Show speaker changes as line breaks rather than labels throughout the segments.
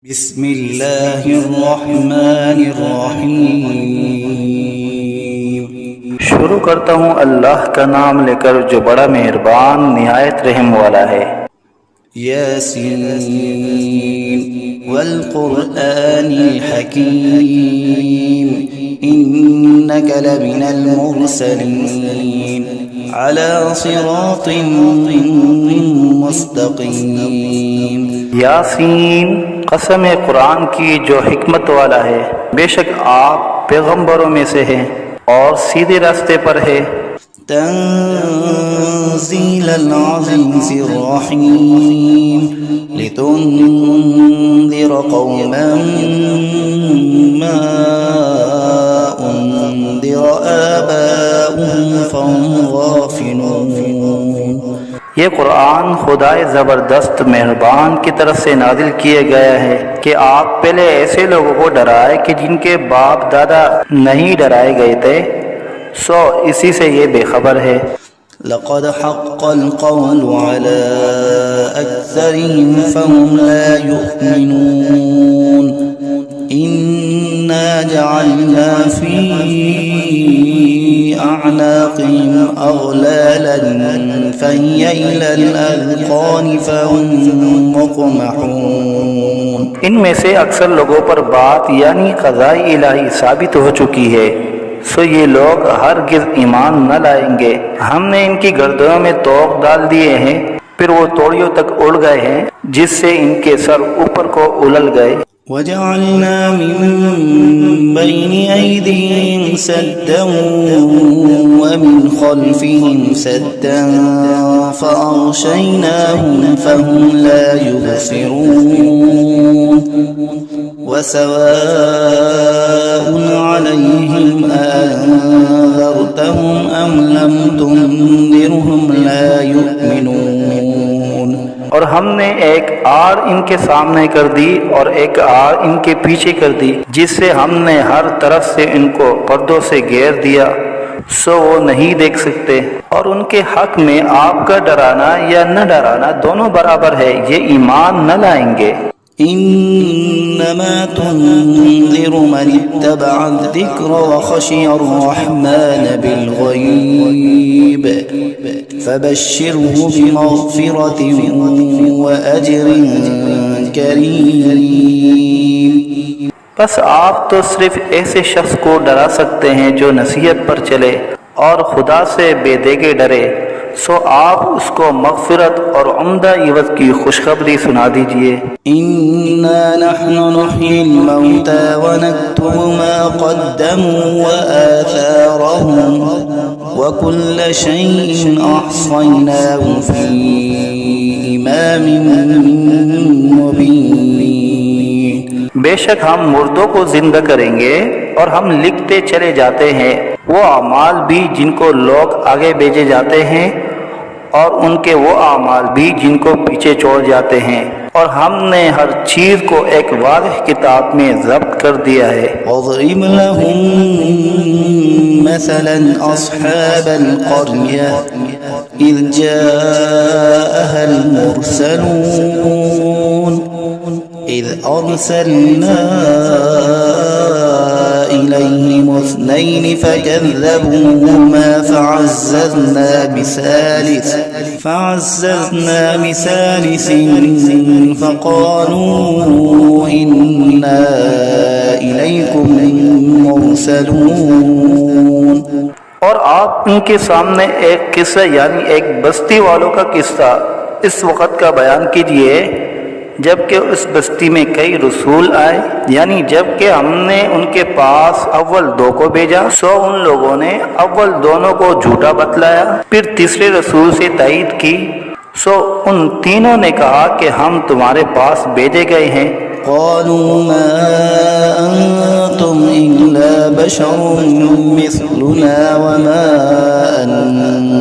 बिस्मिल्लाहिर्रहमानिर्रहीम।
शुरू करता हूँ अल्लाह का नाम लेकर जो बड़ा मेहरबान निहायत रहम वाला है।
यासीन वल क़ुरआनिल हकीम इन्नका लमिनल मुरसलीन अला सिरातिन मुस्तक़ीम।
यासीन, कसम है कुरान की जो हिकमत वाला है, बेशक आप पैगंबरों में से हैं और सीधे रास्ते पर है।
तंज़ीलल अज़ीज़िर रहीम लितुन्ज़िर क़ौमन मा उन्ज़िर आबाउहुम फ़हुम गाफ़िलून।
ये कुरान खुदाए ज़बरदस्त मेहरबान की तरफ से नाजिल किया गया है कि आप पहले ऐसे लोगों को डराए कि जिनके बाप दादा नहीं डराए गए थे, सो इसी से ये बेखबर है।
लक़द हक़्क़ल क़ौलु अला अक्सरिहिम फ़हुम ला युमिनून इन्ना जअलना फ़ी अअनाक़िहिम अग़लालन फ़हिय इलल अज़क़ान फ़हुम मुक़महून।
इनमें से अक्सर लोगों पर बात यानी क़ज़ाए इलाही साबित हो चुकी है, सो ये लोग हरगिज़ ईमान न लाएंगे। हमने इनकी गर्दनों में तोक डाल दिए हैं, फिर वो तोड़ियों तक उड़ गए हैं, जिससे इनके सर ऊपर को उलल गए।
वजअलना मिन बैनि ऐदिहिम सद्दन व मिन खल्फिहिम सद्दन फ़अग़शयनाहुम फ़हुम ला युबसिरून वसवाउन अलैहिम अअन्ज़रतहुम अम लम तुन्ज़िरहुम ला युमिनून।
और हमने एक आड़ इनके सामने कर दी और एक आड़ इनके पीछे कर दी, जिससे हमने हर तरफ से इनको पर्दों से घेर दिया, सो वो नहीं देख सकते। और उनके हक में आपका डराना या न डराना दोनों बराबर है, ये ईमान न लाएंगे।
इन्नमा तुन्ज़िरु मन इत्तबअ अज़्ज़िक्र व खशिय अर्रहमान बिलग़ैब फबश्शिरहु बिमग़फ़िरतिन व अज्रिन करीम।
बस आप तो सिर्फ ऐसे शख्स को डरा सकते हैं जो नसीहत पर चले और खुदा से बेदेगे डरे, सो आप उसको मग़फ़िरत और उम्दा इवज़ की खुशखबरी सुना दीजिए।
इन्ना नहनु नुह्यिल मौता व नक्तुबु मा क़द्दमू व आथारहुम व कुल्ल शैइन अहसयनाहु फ़ी इमामिन मुबीन।
बेशक हम मुर्दों को जिंदा करेंगे और हम लिखते चले जाते हैं वो आमाल भी जिनको लोग आगे भेजे जाते हैं और उनके वो आमाल भी जिनको पीछे छोड़ जाते हैं, और हमने हर चीज को एक वाज़ेह किताब में ज़ब्त कर दिया है।
वज़रिब लहुम मसलन अस्हाबल क़र्यह इज़ जाअहल मुरसलून इज़ अरसलना इलैहिम इस्नैन फकज़्ज़बूहुमा फअज़्ज़ज़ना बिसालिसिन फ़क़ालू इन्ना इलैकुम मुरसलून।
और आप उनके सामने एक किस्सा यानी एक बस्ती वालों का किस्सा इस वक़्त का बयान कीजिए जबकि उस बस्ती में कई रसूल आए, यानी जबकि हमने उनके पास अव्वल दो को भेजा, सो उन लोगों ने अव्वल दोनों को झूठा बतलाया, फिर तीसरे रसूल से तायीद की, सो उन तीनों ने कहा कि हम तुम्हारे पास भेजे गए हैं।
क़ालू मा अंतुम इल्ला बशरुम मिस्लुना व मा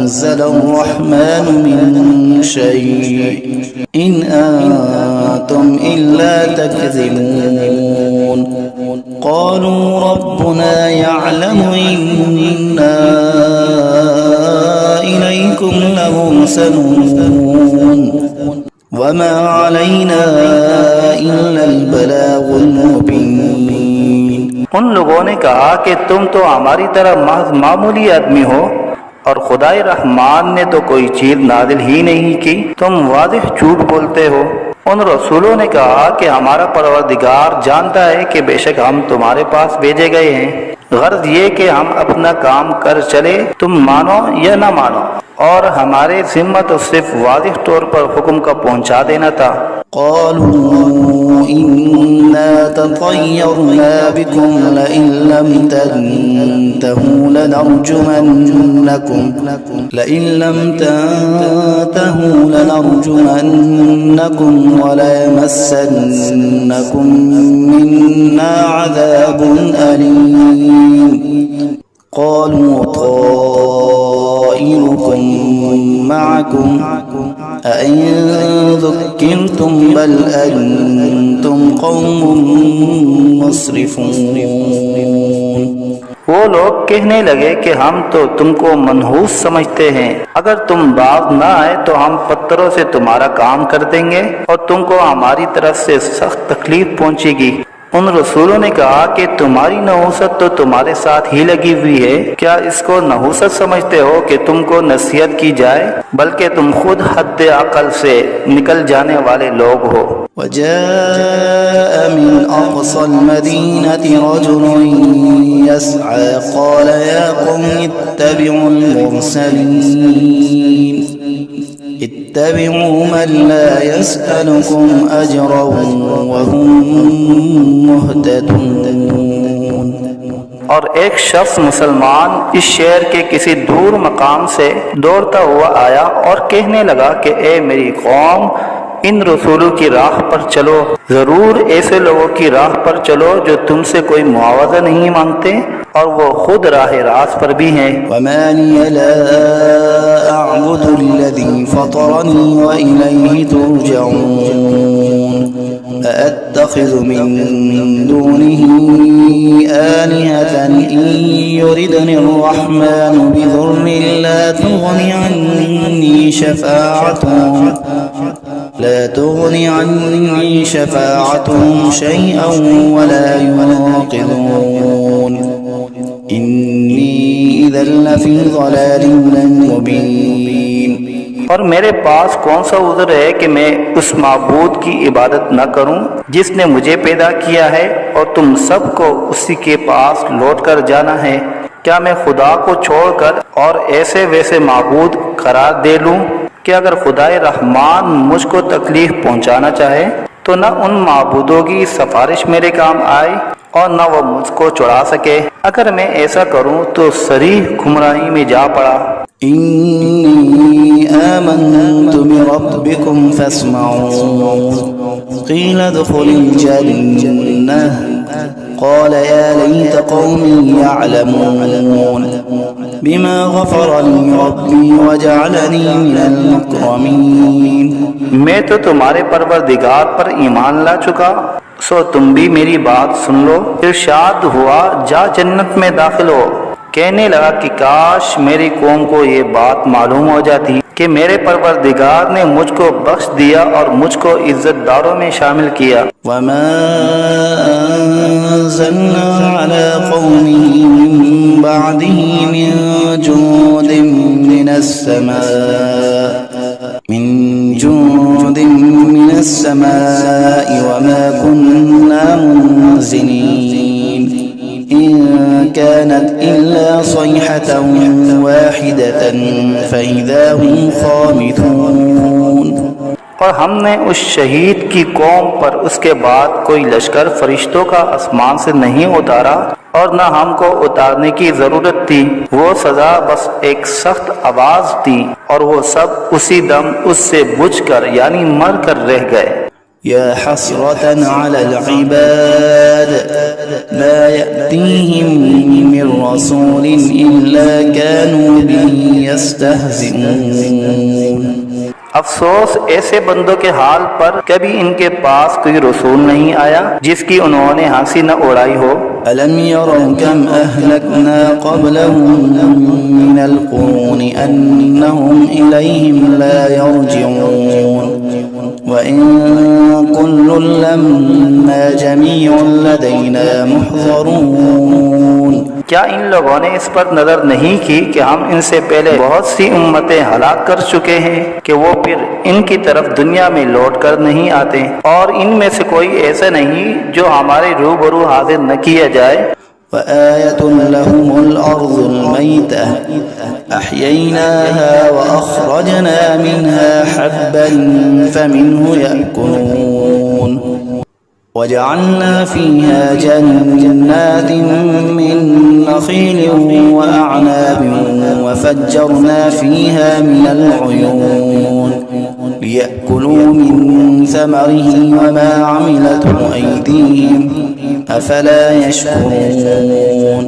अनज़लर्रहमानु मिन शै' इन अंतुम इल्ला तकज़िबून। क़ालू रब्बुना यअलमु इन्ना इलैकुम लमुरसलून वमा अलैना इल्लल البلاغ المبين।
उन लोगों ने कहा कि तुम तो हमारी तरह महज मामूली आदमी हो और खुदाई रहमान ने तो कोई चीज नाजिल ही नहीं की, तुम वाज़िह झूठ बोलते हो। उन रसूलों ने कहा कि हमारा परवरदिगार जानता है कि बेशक हम तुम्हारे पास भेजे गए हैं, गर्ज ये कि हम अपना काम कर चले, तुम मानो या न मानो, और हमारे जिम्मा तो सिर्फ वाज़िह तौर पर हुक्म का पहुंचा देना था।
قالوا إنا تطيرنا بكم لئن لم تنتهوا لنرجمنكم وليمسنكم منا عذاب أليم قالوا طائركم معكم أئن ذكرتم بل أنتم قوم مسرفون।
वो लोग कहने लगे कि हम तो तुमको मनहूस समझते हैं, अगर तुम बाज न आए तो हम पत्थरों से तुम्हारा काम कर देंगे और तुमको हमारी तरफ से सख्त तकलीफ पहुंचेगी। उन रसूलों ने कहा कि तुम्हारी नहूसत तो तुम्हारे साथ ही लगी हुई है, क्या इसको नहूसत समझते हो कि तुमको नसीहत की जाए, बल्कि तुम खुद हद अकल से निकल जाने वाले लोग हो।
وجاء من أقصى المدينة رجل يسعى قال يا قوم اتبعوا المرسلين اتبعوا من لا يسألكم أجرا وهم مهتدون।
और एक शख्स मुसलमान इस शहर के किसी दूर मकाम से दौड़ता हुआ आया और कहने लगा कि ए मेरी कौम, इन रसूलों की राह पर चलो, जरूर ऐसे लोगों की राह पर चलो जो तुमसे कोई मुआवजा नहीं मांगते और वो खुद राह रास्त पर भी हैं।
वमा लिया ला अअबुदु अल्लज़ी फ़तरनी व इलैहि तुरजऊन अअत्तख़िज़ु मिन दुनिही आलिहतन इन युरिदनि अर्रहमानु बिदुर्रिन ला तुग़नि अन्नी शफ़ाअतुहुम शैअन वला युनक़िज़ून इन्नी इज़न लफ़ी ज़लालिन मुबीन।
और मेरे पास कौन सा उज़्र है कि मैं उस माबूद की इबादत न करूं जिसने मुझे पैदा किया है और तुम सबको उसी के पास लौट कर जाना है। क्या मैं खुदा को छोड़कर और ऐसे वैसे माबूद करार दे लूं कि अगर खुदाए रहमान मुझको तकलीफ पहुंचाना चाहे तो न उन माबूदों की सिफारिश मेरे काम आए और न वो मुझको छुड़ा सके। अगर मैं ऐसा करूं तो सरीह गुमराही में जा पड़ा।
इन्नी आमन्तु बिरब्बिकुम फस्मऊन क़ील उद्ख़ुलिल जन्नह क़ाल या लैत क़ौमी यअलमून बिमा ग़फ़र ली रब्बी वजअलनी मिनल मुकरमीन।
मैं तो तुम्हारे परवरदिगार पर ईमान ला चुका, सो तुम भी मेरी बात सुन लो। इरशाद हुआ जा जन्नत में दाखिल हो। कहने लगा कि काश मेरी कौम को ये बात मालूम हो जाती कि मेरे परवरदिगार ने मुझको बख्श दिया और मुझको इज्जतदारों में शामिल किया।
वमा अंज़लना अला क़ौमिही मिन बअदिही मिन जुंदिन मिनस समाई वमा कुन्ना मुनज़िलीन इन कानत इल्ला सयहतन वाहिदतन फ़इज़ा हुम ख़ामिदून।
और हमने उस शहीद की कौम पर उसके बाद कोई लश्कर फरिश्तों का आसमान से नहीं उतारा और न हमको उतारने की जरूरत थी। वो सजा बस एक सख्त आवाज थी और वो सब उसी दम उससे बुझकर यानी मर कर रह गए।
या हसरतन अलल इबाद ला यअतीहिम मिन रसूलिन इल्ला कानू बिही यस्तहज़िऊन।
अफसोस ऐसे बंदों के हाल पर, कभी इनके पास कोई रसूल नहीं आया जिसकी उन्होंने हंसी न उड़ाई हो।
अलम यरौ कम अहलकना क़ब्लहुम मिनल क़ुरूनि अन्नहुम इलैहिम ला यरजिऊन। وإن كل لما جميع لدينا محضرون।
क्या इन लोगों ने इस पर नजर नहीं की कि हम इनसे पहले बहुत सी उम्मतें हलाक कर चुके हैं कि वो फिर इनकी तरफ दुनिया में लौट कर नहीं आते, और इनमें से कोई ऐसा नहीं जो हमारे रूबरू हाजिर न किया जाए।
وآية لهم الأرض الميتة أحييناها وأخرجنا منها حبا فمنه يأكلون وجعلنا فيها جنات من نخيل وأعناب وفجرنا فيها من العيون ليأكلوا من ثمره وما عملته أيديهم أفلا يشكرون।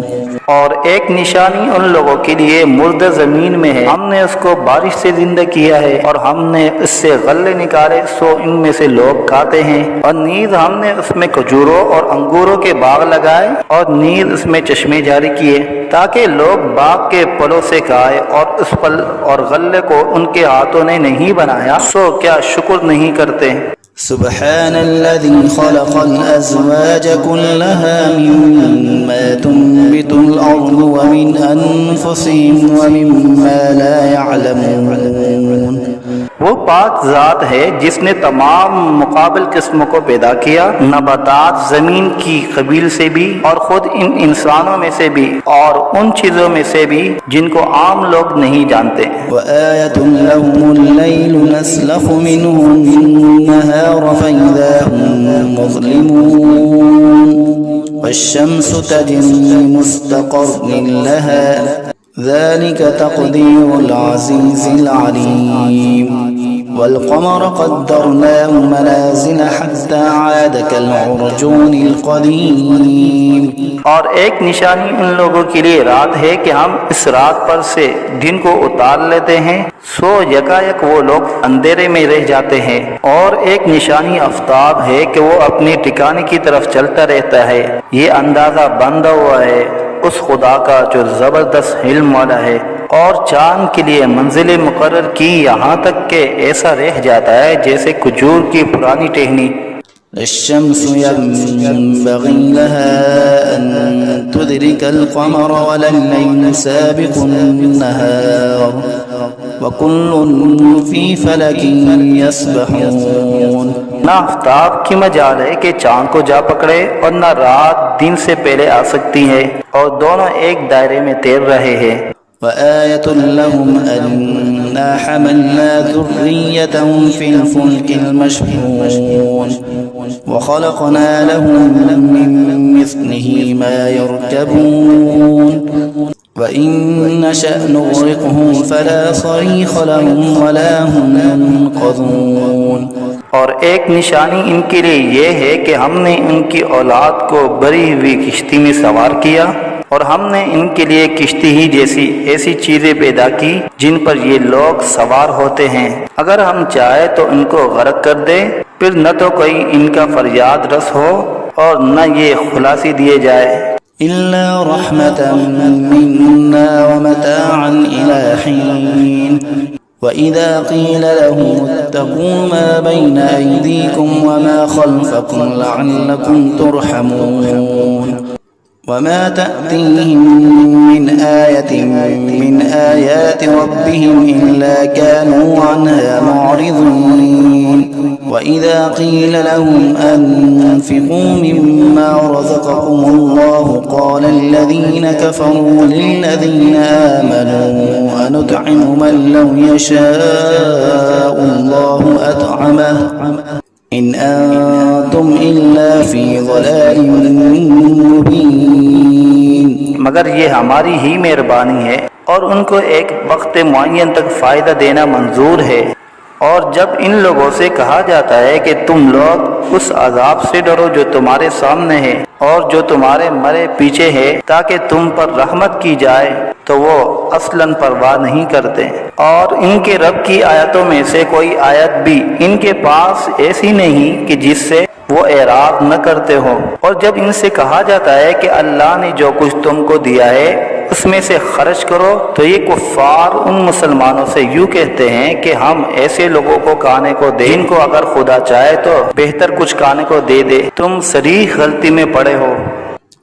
और एक निशानी उन लोगों के लिए मुर्दा जमीन में है, हमने उसको बारिश से जिंदा किया है और हमने इससे गल्ले निकाले सो इनमें से लोग खाते हैं, और नीज हमने उसमें खजूरों और अंगूरों के बाग लगाए और नीज उसमें चश्मे जारी किए ताकि लोग बाग के फलों से खाए, और उस फल और गल्ले को उनके हाथों ने नहीं बनाया सो क्या शुक्र नहीं करते।
سبحان الذي خلق الأزواج كلها مما تنبت الأرض ومن أنفسهم ومما لا يعلمون।
वो पाक ज़ात है जिसने तमाम मुकाबिल किस्मों को पैदा किया, नबातात ज़मीन की कबील से भी और खुद इन इंसानों में से भी और उन चीज़ों में से भी जिनको आम लोग नहीं जानते।
وآية لهم الليل نسلخ منه النهار فإذا هم مظلمون والشمس تجري لمستقر لها ذلك تقدير العزيز العليم والقمر قدرناه منازل حتى عاد كالعرجون القديم।
और एक निशानी उन लोगों के लिए रात है कि हम इस रात पर से दिन को उतार लेते हैं सो यकायक वो लोग अंधेरे में रह जाते हैं, और एक निशानी आफ्ताब है कि वो अपने ठिकाने की तरफ चलता रहता है। ये अंदाजा बंधा हुआ है उस खुदा का जो जबरदस्त इल्म वाला है, और चांद के लिए मंजिल मुकर्रर की यहाँ तक के ऐसा रह जाता है जैसे खजूर की पुरानी टहनी।
الشمس ينبغي لها أن تدرك القمر ولا الليل سابق النهار وكل في فلك يسبحون।
ना आफ्ताब की मजाल है कि चांद को जा पकड़े और न रात दिन से पहले आ सकती है, और दोनों एक दायरे में तैर रहे हैं।
وآية لهم أنا حملنا ذريتهم في الفلك المشحون وخلقنا لهم من مثله ما يركبون وإن نشأ نغرقهم فلا صريخ لهم ولا هم ينقذون।
और एक निशानी इनके लिए ये है कि हमने इनकी औलाद को भरी हुई किश्ती में सवार किया, और हमने इनके लिए किश्ती ही जैसी ऐसी चीजें पैदा की जिन पर ये लोग सवार होते हैं। अगर हम चाहे तो इनको गर्क कर दे, फिर न तो कोई इनका फरियाद रस हो और न ये खुलासी दिए जाए।
إلا رحمة منا ومتاعا إلى حين وإذا قيل لهم اتقوا ما بين أيديكم وما خلفكم لعلكم ترحمون وما تأتيهم من آية من آيات ربهم إلا كانوا عنها معرضين وإذا قيل لهم أنفقوا مما رزقكم الله قال الذين كفروا للذين آمنوا أنطعم من لو يشاء الله أطعمه إن أنتم إلا في ضلال मुबीन।
मगर ये हमारी ही मेहरबानी है और उनको एक वक्त मुअय्यन तक फ़ायदा देना मंजूर है। और जब इन लोगों से कहा जाता है कि तुम लोग उस अजाब से डरो जो तुम्हारे सामने है और जो तुम्हारे मरे पीछे है ताकि तुम पर रहमत की जाए, तो वो असलन परवाह नहीं करते, और इनके रब की आयतों में से कोई आयत भी इनके पास ऐसी नहीं कि जिससे वो एराद न करते हो। और जब इनसे कहा जाता है कि अल्लाह ने जो कुछ तुमको दिया है उसमें से खर्च करो। तो ये कुफ्फार उन मुसलमानों से यूं कहते हैं कि हम ऐसे लोगों को खाने को दें जिनको अगर खुदा चाहे तो बेहतर कुछ खाने को दे दे। तुम सरीह गलती में पड़े हो।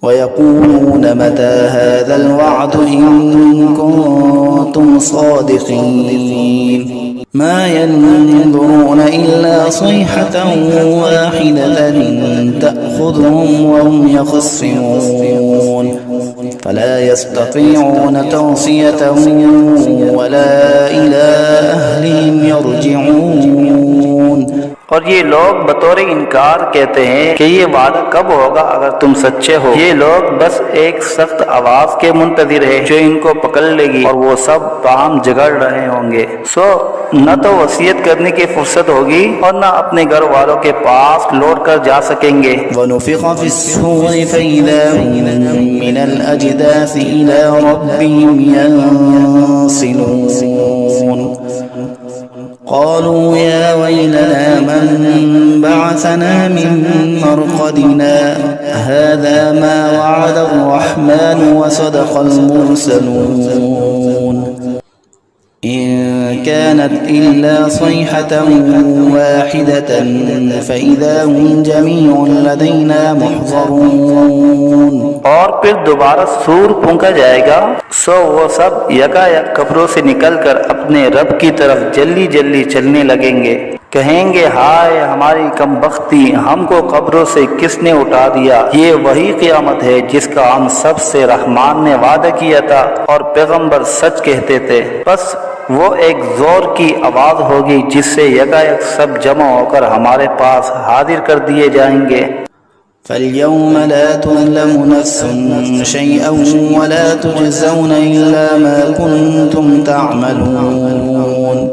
ويقولون متى هذا الوعد إن كنتم صادقين ما ينظرون إلا صيحة واحدة تأخذهم وهم يخصمون فلا يستطيعون توصية ولا إلى أهلهم يرجعون।
और ये लोग बतौर इनकार कहते हैं कि ये वादा कब होगा अगर तुम सच्चे हो। ये लोग बस एक सख्त आवाज के मुंतजिर है जो इनको पकड़ लेगी और वो सब बाहम झगड़ रहे होंगे। सो न तो वसीयत करने की फुर्सत होगी और न अपने घर वालों के पास लौट कर जा सकेंगे।
वनुफ़िख़ फ़िस्सूरि फ़इज़ा हुम मिनल अजदास इला रब्बिहिम यंसिलून قالوا يا ويلنا من بعثنا من مرقدنا هذا ما وعد الرحمن وصدق المرسلون إن كانت إلا صيحة واحدة فإذا هم جميع لدينا محضرون।
और फिर दोबारा सूर फूंका जाएगा, सो वो सब यकायक कब्रों से निकलकर अपने रब की तरफ जल्दी जल्दी चलने लगेंगे। कहेंगे हाय हमारी कमबख्ती, हमको कब्रों से किसने उठा दिया। ये वही क़यामत है जिसका हम सब से रहमान ने वादा किया था और पैगंबर सच कहते थे। बस वो एक जोर की आवाज होगी जिससे यकायक सब जमा होकर हमारे पास हाजिर कर दिए जाएंगे।
فاليوم لا تظلم نفس شيئا ولا تجزون إلا ما كنتم تعملون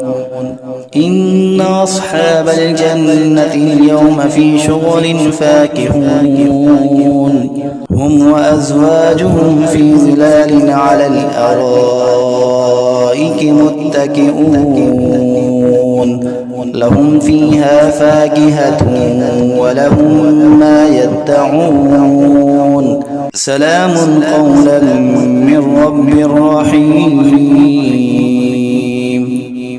إن أصحاب الجنة اليوم في شغل فاكهون هم وأزواجهم في ظلال على الأرائك متكئون لهم فيها فاكهة ولهم ما يدعون سلام قولا من رب رحيم।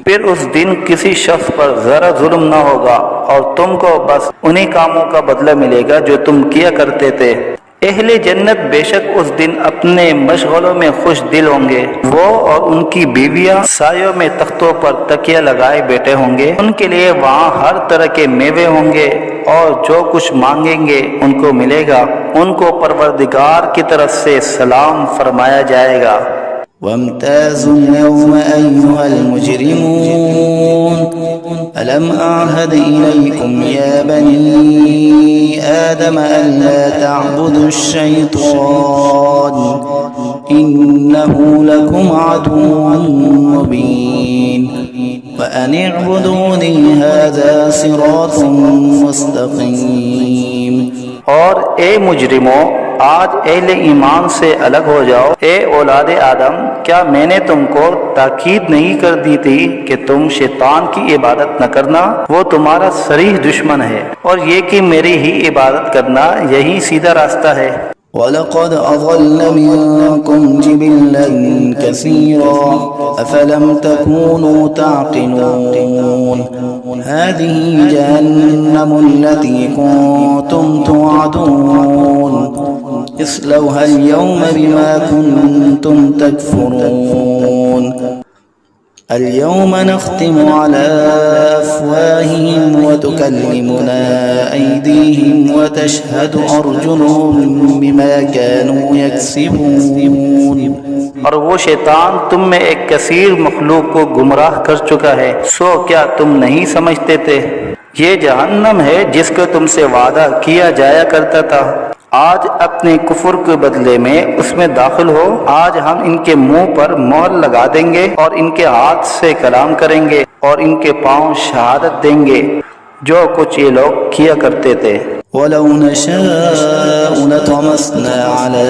फिर उस दिन किसी शख्स पर जरा जुल्म न होगा और तुमको बस उन्हीं कामों का बदला मिलेगा जो तुम किया करते थे। अहले जन्नत बेशक उस दिन अपने मशगलों में खुश दिल होंगे। वो और उनकी बीवियां सायों में तख्तों पर तकिया लगाए बैठे होंगे। उनके लिए वहाँ हर तरह के मेवे होंगे और जो कुछ मांगेंगे उनको मिलेगा। उनको परवरदिगार की तरफ से सलाम फरमाया जाएगा।
وامتازوا اليوم أيها المجرمون ألم أعهد إليكم يا بني آدم ألا تعبدوا الشيطان إنه لكم عدو مبين وأن اعبدوني هذا صراط مستقيم।
और ए मुजरिमों, आज अहले ईमान से अलग हो जाओ। ए औलादे आदम, क्या मैंने तुमको ताकीद नहीं कर दी थी कि तुम शैतान की इबादत न करना। वो तुम्हारा सरीह दुश्मन है और ये कि मेरी ही इबादत करना यही सीधा रास्ता है।
वलक़द अज़ल्ल मिनकुम जिबिल्लन कसीरा अफ़लम तकूनू ताक़िलून हाज़िही जहन्नम अल्लती कुन्तुम तुअदून इस्लौहा अल-यौम बिमा कुन्तुम तकफ़ुरून اليوم نختم على أفواههم وتكلمنا أيديهم وتشهد أرجلهم بما كانوا يكسبون।
और वो शैतान तुम में एक कसीर मखलूक को गुमराह कर चुका है। सो क्या तुम नहीं समझते थे, ये जहन्नम है जिसका तुमसे वादा किया जाया करता था। आज अपने कुफर के बदले में उसमें दाखिल हो। आज हम इनके मुंह पर मोहर लगा देंगे और इनके हाथ से कलाम करेंगे और इनके पांव शहादत देंगे जो कुछ ये लोग किया करते थे।
वलौ नशाअ लतमस्ना अला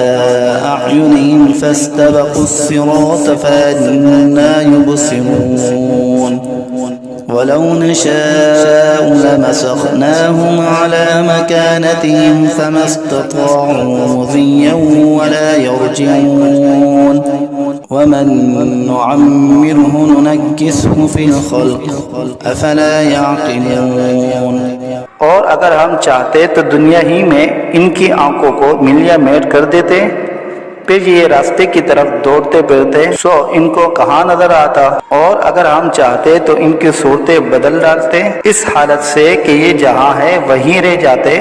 अअयुनिहिम फस्तबक़ुस सिरात फअन्ना युबसिरून ولو نشاء لمسخناهم على مكانتهم فما استطاعوا مضيا ولا يرجعون ومن نعمره ننكسه في الخلق أفلا يعقلون।
और अगर हम चाहते तो दुनिया ही में इनकी आंखों को मिलिया मेट कर देते, फिर ये रास्ते की तरफ दौड़ते फिरते सो इनको कहाँ नजर आता। और अगर हम चाहते तो इनकी सूरतें बदल डालते इस हालत से कि ये जहाँ है वहीं रह जाते,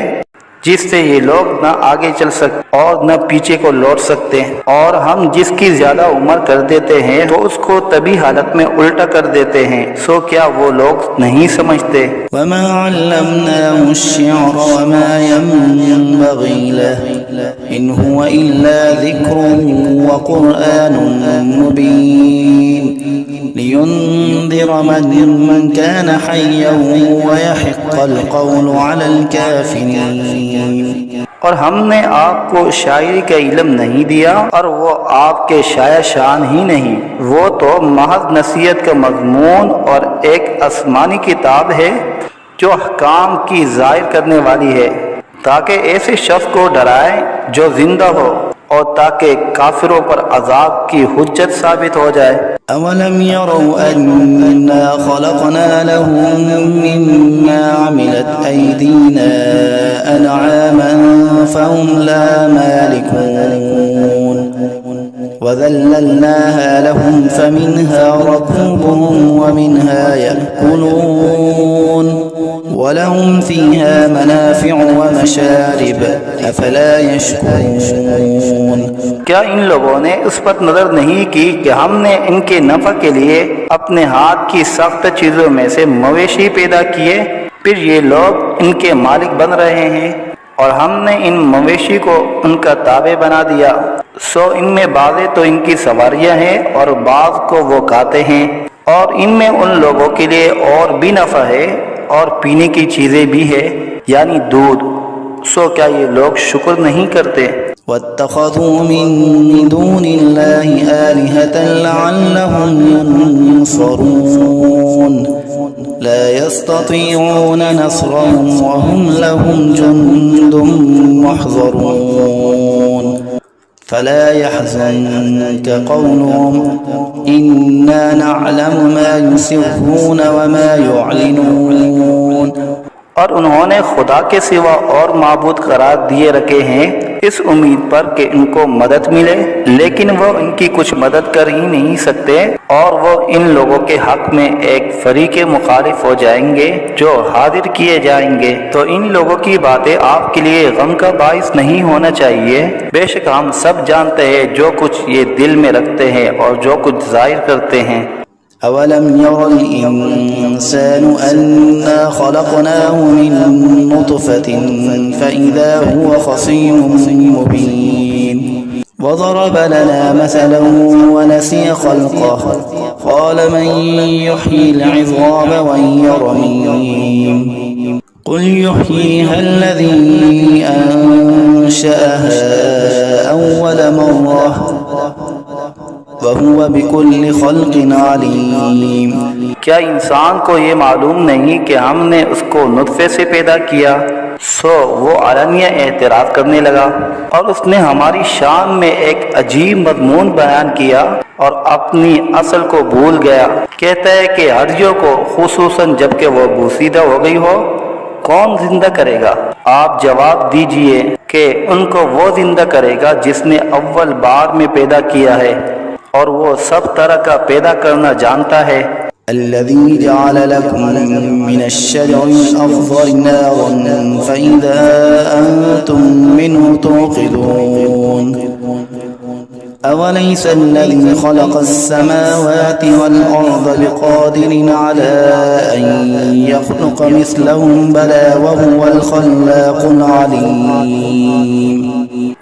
जिससे ये लोग न आगे चल सकते और न पीछे को लौट सकते। और हम जिसकी ज्यादा उम्र कर देते हैं तो उसको तभी हालत में उल्टा कर देते हैं। सो क्या वो लोग नहीं समझते।
वमा अल्लमनाहु अश्शिअर वमा यंबगी लहु इन हुवा इल्ला ज़िक्रुन व क़ुरआनुन मुबीन लियुंज़िर मन कान हय्यन व यहिक़्क़ल क़ौलु अलल काफ़िरीन।
और हमने आपको शायरी का इल्म नहीं दिया और वो आपके शाया शान ही नहीं, वो तो महज नसीहत का मज़मून और एक आसमानी किताब है जो अहकाम की ज़ाहिर करने वाली है, ताकि ऐसे शख्स को डराए जो जिंदा हो और ताकि काफिरों पर अजाब की हुज्जत साबित हो जाए।
अवलम यरौ अन्ना खलक़ना लहुम मिम्मा अमिलत ऐदीना अनआमन फहुम ला मालिकून वज़ल्ललनाहा लहुम फमिन्हा रकूबुहुम वमिन्हा यअकुलून वलहुम फ़ीहा मनाफ़िअु वमशारिब अफ़ला यशकुरून।
क्या इन लोगों ने उस पर नजर नहीं की कि हमने इनके नफा के लिए अपने हाथ की सख्त चीजों में से मवेशी पैदा किए, फिर ये लोग इनके मालिक बन रहे हैं और हमने इन मवेशी को उनका ताबे बना दिया। सो इनमें बाज़े तो इनकी सवारियां हैं और बाज़ को वो खाते हैं, और इनमें उन लोगों के लिए और भी नफा है और पीने की चीजें भी है, यानी दूध। सो क्या ये लोग शुक्र नहीं करते।
वत्तख़ज़ू मिन दूनिल्लाहि आलिहतन लअल्लहुम युनसरून ला यस्ततीऊन नस्रहुम वहुम लहुम जुन्दुम मुहज़रून फला यहज़ुनक क़ौलुहुम इन्ना नअलमु मा युसिर्रून वमा युअलिनून।
और उन्होंने खुदा के सिवा और माबूद करार दिए रखे हैं इस उम्मीद पर कि इनको मदद मिले, लेकिन वो इनकी कुछ मदद कर ही नहीं सकते और वो इन लोगों के हक में एक फरीके मुखालिफ हो जाएंगे जो हाजिर किए जाएंगे। तो इन लोगों की बातें आपके लिए गम का बाइस नहीं होना चाहिए। बेशक हम सब जानते हैं जो कुछ ये दिल में रखते हैं और जो कुछ जाहिर करते हैं।
अवलम यरल इंसानु अन्ना खलक़नाहु मिन नुतफ़तिन फ़इज़ा हुवा ख़सीमुम मुबीन वज़रब लना मसलन वनसिय ख़ल्क़ह क़ाल मन युह्यिल इज़ाम वहिय रमीम क़ुल युह्यीहा अल्लज़ी अंशअहा अव्वल मर्रह वहुवा बिकुल्लि ख़ल्क़िन अलीम।
क्या इंसान को ये मालूम नहीं कि हमने उसको नुत्फे से पैदा किया। सो वो आलनिया एतराज़ करने लगा और उसने हमारी शान में एक अजीब मज़मून बयान किया और अपनी असल को भूल गया। कहता है कि हर्जियों को खुसूसन जबकि वो बूसीदा हो गई हो कौन जिंदा करेगा। आप जवाब दीजिए कि उनको वो जिंदा करेगा जिसने अव्वल बार में पैदा किया है और वो सब तरह का पैदा करना जानता है।
अल्लज़ी जअल लकुम मिनश्शजरिल अख़ज़रि नारन फ़इज़ा अंतुम मिन्हु तूक़िदून अवलैसा अल्लज़ी ख़लक़स-समावाति वल-अर्ज़ बिक़ादिरिन अला अन यख़्लुक़ मिस्लहुम बला वहुवल ख़ल्लाक़ुल अलीम।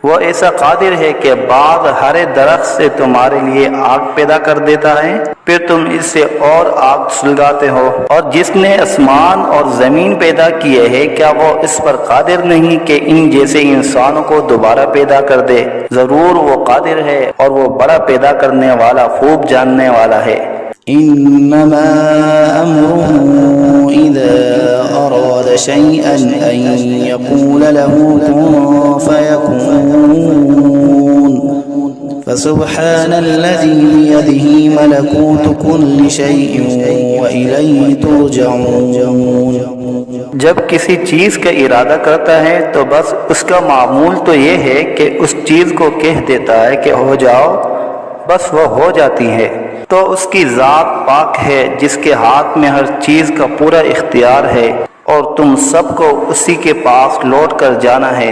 वो ऐसा कादिर है कि बाद हरे दरख्त से तुम्हारे लिए आग पैदा कर देता है, फिर तुम इससे और आग सुलगाते हो। और जिसने आसमान और जमीन पैदा किए हैं क्या वो इस पर कादिर नहीं कि इन जैसे इंसानों को दोबारा पैदा कर दे। जरूर वो कादिर है और वो बड़ा पैदा करने वाला खूब जानने वाला है।
इन्नमा अम्रुहु इज़ा अराद शैअन अन यक़ूल लहू कुन फयकून फसुब्हानल्लज़ी बियदिही मलकूतु कुल्लि शैइन व इलैहि तुरजऊन।
जब किसी चीज़ का इरादा करता है तो बस उसका मामूल तो ये है कि उस चीज़ को कह देता है कि हो जाओ, बस वह हो जाती है। तो उसकी ज़ात पाक है जिसके हाथ में हर चीज़ का पूरा इख्तियार है और तुम सबको उसी के पास लौट कर जाना है।